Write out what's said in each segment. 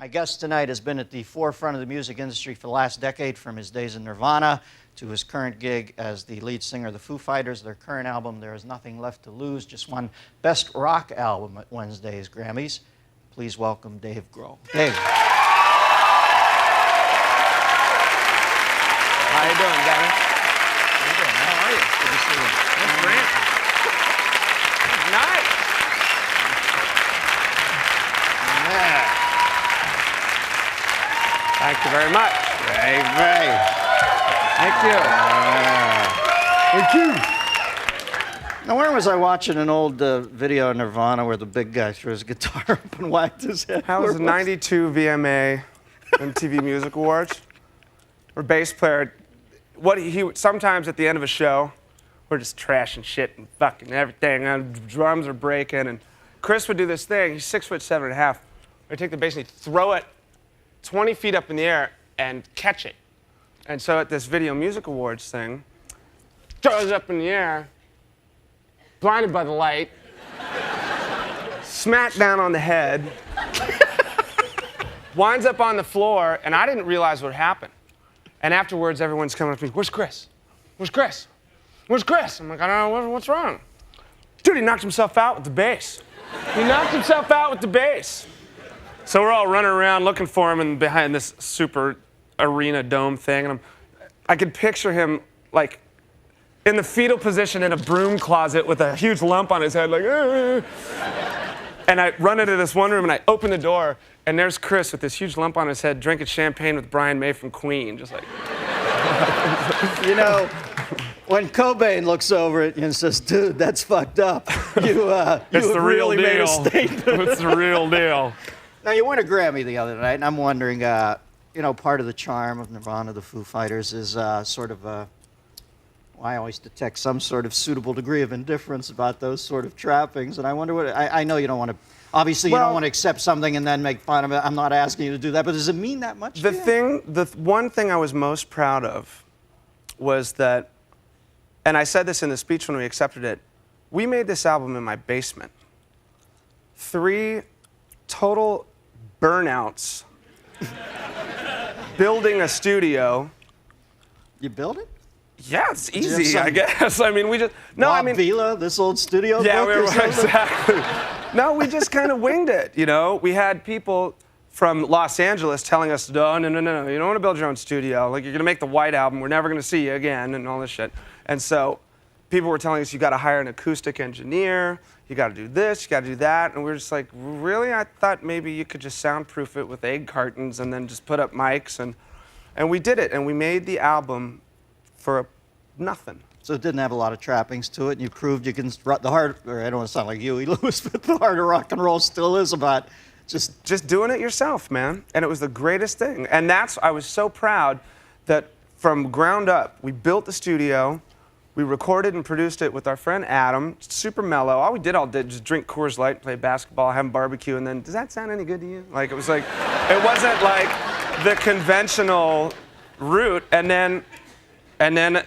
My guest tonight has been at the forefront of the music industry for the last decade, from his days in Nirvana to his current gig as the lead singer of the Foo Fighters. Their current album, There Is Nothing Left to Lose, just won Best Rock Album at Wednesday's Grammys. Please welcome Dave Grohl. Dave. How you doing, Dennis? How you doing, man? How are you? Good to see you. That's great. Nice. Yeah. Thank you very much. Very. Thank you. Thank you. Now, where was I watching an old video of Nirvana where the big guy threw his guitar up and whacked his head? That was the 92 VMA MTV Music Awards. Our bass player, sometimes at the end of a show, we're just trashing shit and fucking everything, and drums are breaking, and Chris would do this thing. He's 6'7.5". He'd take the bass and he'd throw it 20 feet up in the air and catch it. And so at this Video Music Awards thing, throws it up in the air, blinded by the light, smacked down on the head, winds up on the floor, and I didn't realize what happened. And afterwards, everyone's coming up to me, "Where's Chris? Where's Chris? Where's Chris?" I'm like, "I don't know, what's wrong?" "Dude, he knocked himself out with the bass. He knocked himself out with the bass." So we're all running around looking for him and behind this super arena dome thing. And I could picture him like in the fetal position in a broom closet with a huge lump on his head, like, "Argh." And I run into this one room and I open the door and there's Chris with this huge lump on his head drinking champagne with Brian May from Queen, just like. You know, when Cobain looks over it and says, "Dude, that's fucked up," you It's have the real really made a deal. statement. It's the real deal. Now, you won a Grammy the other night, and I'm wondering, you know, part of the charm of Nirvana, the Foo Fighters, is sort of, I always detect some sort of suitable degree of indifference about those sort of trappings, and I wonder what, I know you don't want to, obviously you don't want to accept something and then make fun of it. I'm not asking you to do that, but does it mean that much to you? The one thing I was most proud of was that, and I said this in the speech when we accepted it, we made this album in my basement. 3 total burnouts building a studio. You build it? Yeah, it's you have easy, some I guess. I mean, we just, no, Bob I mean. Vila, this old studio Yeah, book or something? exactly. No, we just kind of winged it, you know? We had people from Los Angeles telling us, no, you don't want to build your own studio. Like, you're going to make the White Album, we're never going to see you again, and all this shit. And so people were telling us, you got to hire an acoustic engineer, you got to do this, you got to do that. And we were just like, really? I thought maybe you could just soundproof it with egg cartons and then just put up mics. And we did it, and we made the album for nothing. So it didn't have a lot of trappings to it, and you proved you can, the heart, or I don't want to sound like Huey Lewis, but the heart of rock and roll still is about just doing it yourself, man. And it was the greatest thing. And I was so proud that from ground up, we built the studio, we recorded and produced it with our friend Adam, super mellow. All we did just drink Coors Light, play basketball, have barbecue, and then, does that sound any good to you? Like, it was like, it wasn't like the conventional route. And then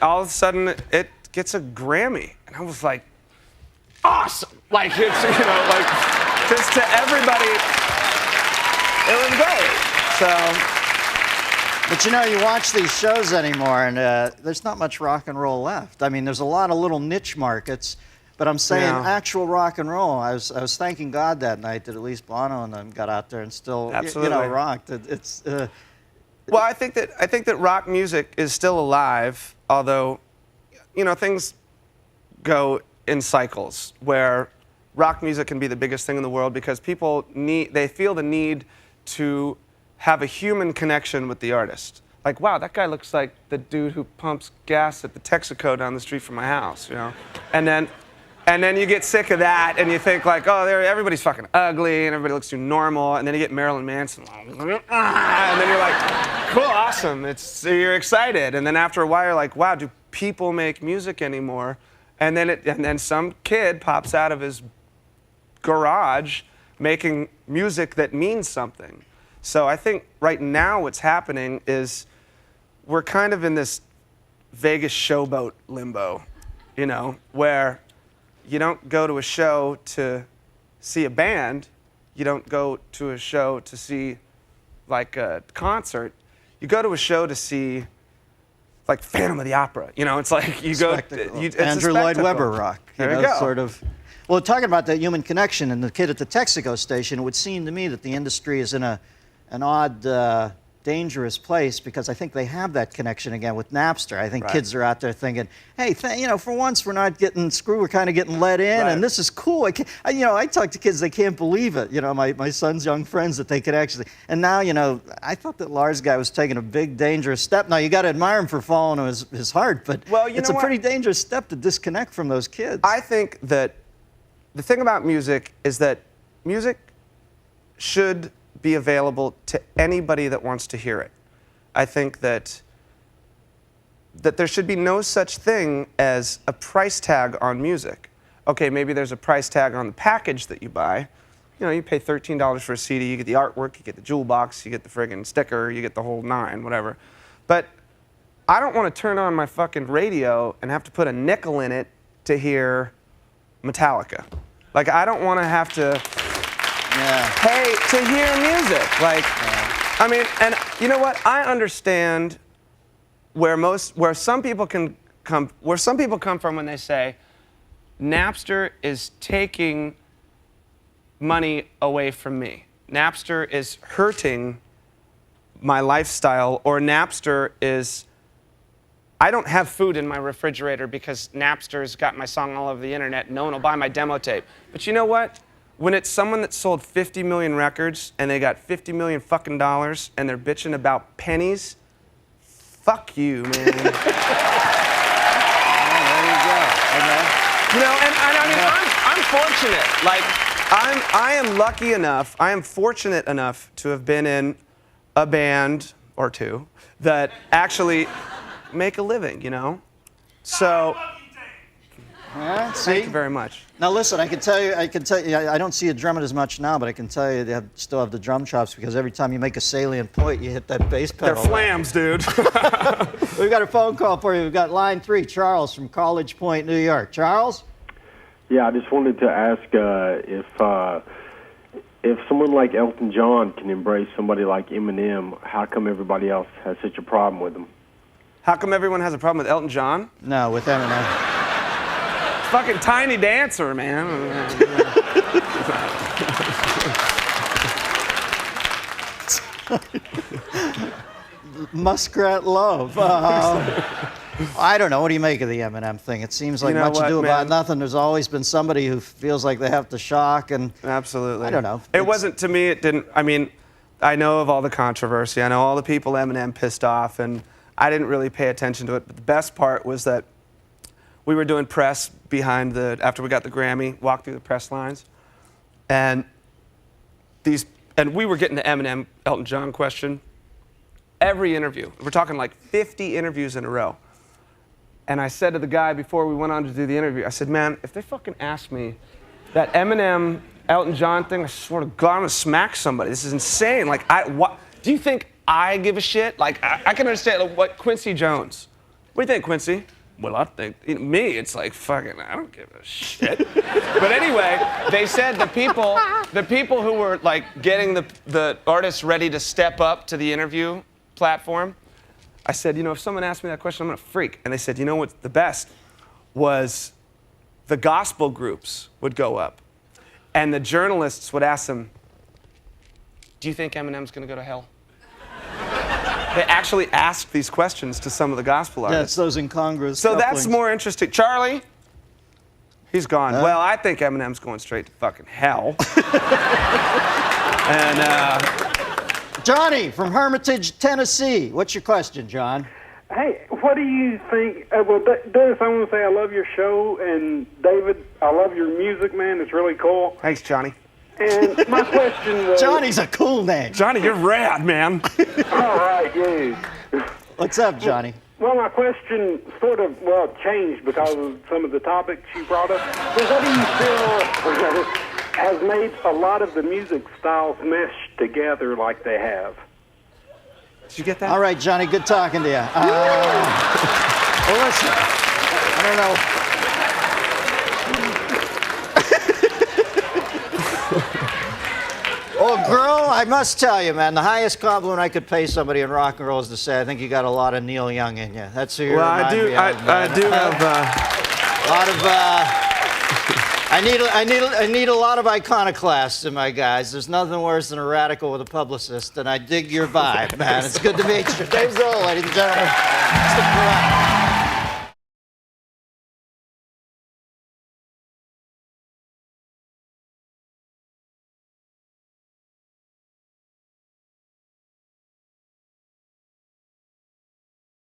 all of a sudden, it gets a Grammy. And I was like, awesome. Like, it's, you know, like, just to everybody, it was great. So. But you know, you watch these shows anymore, and there's not much rock and roll left. I mean, there's a lot of little niche markets, but I'm saying actual rock and roll. I was thanking God that night that at least Bono and them got out there and still, you know, rocked. It's. Well, I think that rock music is still alive, although, you know, things go in cycles where rock music can be the biggest thing in the world because people feel the need to have a human connection with the artist. Like, wow, that guy looks like the dude who pumps gas at the Texaco down the street from my house, you know? And then you get sick of that and you think like, oh, everybody's fucking ugly and everybody looks too normal. And then you get Marilyn Manson, and then you're like, cool, awesome. You're excited. And then after a while you're like, wow, do people make music anymore? And then some kid pops out of his garage making music that means something. So I think right now what's happening is we're kind of in this Vegas showboat limbo, you know, where you don't go to a show to see a band, you don't go to a show to see like a concert, you go to a show to see like Phantom of the Opera. You know, it's like you go. It's Andrew a Lloyd spectacle. Webber rock. There you go. Sort of. Well, talking about that human connection and the kid at the Texaco station, it would seem to me that the industry is in an odd, dangerous place because I think they have that connection again with Napster. I think kids are out there thinking, hey, for once we're not getting screwed, we're kind of getting let in, and this is cool. I talk to kids, they can't believe it. My son's young friends that they could actually, and now, I thought that Lars guy was taking a big, dangerous step. Now, you got to admire him for following his heart, but it's a pretty dangerous step to disconnect from those kids. I think that the thing about music is that music should be available to anybody that wants to hear it. I think that there should be no such thing as a price tag on music. Okay, maybe there's a price tag on the package that you buy. You pay $13 for a CD, you get the artwork, you get the jewel box, you get the friggin' sticker, you get the whole nine, whatever. But I don't want to turn on my fucking radio and have to put a nickel in it to hear Metallica. Like, I don't want to have to pay to hear music. Like, I mean, and you know what? I understand where some people come from when they say Napster is taking money away from me. Napster is hurting my lifestyle, or Napster is, I don't have food in my refrigerator because Napster's got my song all over the internet. No one will buy my demo tape. But you know what? When it's someone that sold 50 million records and they got 50 million fucking dollars and they're bitching about pennies, fuck you, man. There you go. Okay. And I mean, I'm fortunate. Like, I am lucky enough, I am fortunate enough to have been in a band or two that actually make a living, So, thank you very much. Now listen, I can tell you, I don't see a drumming as much now, but I can tell you they still have the drum chops because every time you make a salient point, you hit that bass pedal. They're flams, dude. We've got a phone call for you. We've got line 3, Charles from College Point, New York. Charles? Yeah, I just wanted to ask if someone like Elton John can embrace somebody like Eminem, how come everybody else has such a problem with him? How come everyone has a problem with Elton John? No, with Eminem. Fucking Tiny Dancer, man. Muskrat Love. I don't know. What do you make of the Eminem thing? It seems like much ado about nothing. There's always been somebody who feels like they have to shock, and absolutely. I don't know. It wasn't, to me, it didn't. I mean, I know of all the controversy. I know all the people Eminem pissed off, and I didn't really pay attention to it. But the best part was that we were doing press after we got the Grammy, walked through the press lines, and we were getting the Eminem, Elton John question. Every interview, we're talking like 50 interviews in a row. And I said to the guy before we went on to do the interview, I said, man, if they fucking ask me that Eminem, Elton John thing, I swear to God, I'm gonna smack somebody. This is insane. Like, do you think I give a shit? Like, I can understand, like, what Quincy Jones. What do you think, Quincy? Well, I think, me, it's like, fucking, I don't give a shit. But anyway, they said the people who were like getting the artists ready to step up to the interview platform, I said, if someone asked me that question, I'm gonna freak. And they said, what's the best was the gospel groups would go up, and the journalists would ask them, do you think Eminem's gonna go to hell? They actually asked these questions to some of the gospel artists. Yeah, it's those incongruous So couplings. that's more interesting. Charlie? He's gone. Well, I think Eminem's going straight to fucking hell. And, Johnny from Hermitage, Tennessee. What's your question, John? Hey, what do you think? Well, Dennis, I want to say I love your show, and David, I love your music, man. It's really cool. Thanks, Johnny. And my question was... Johnny's a cool name. Johnny, you're rad, man. All right, yeah. What's up, Johnny? Well, my question sort of, changed because of some of the topics you brought up. But what do you feel has made a lot of the music styles mesh together like they have? Did you get that? All right, Johnny, good talking to you. Well, listen, I don't know. Well, Grohl, I must tell you, man, the highest compliment I could pay somebody in rock and roll is to say, I think you got a lot of Neil Young in you. That's who you Well, I remind do. me of, man. I do have. A lot of. I need a lot of iconoclasts in my guys. There's nothing worse than a radical with a publicist, and I dig your vibe, man. It's good to meet you. Dave Grohl, ladies and gentlemen. Stick around.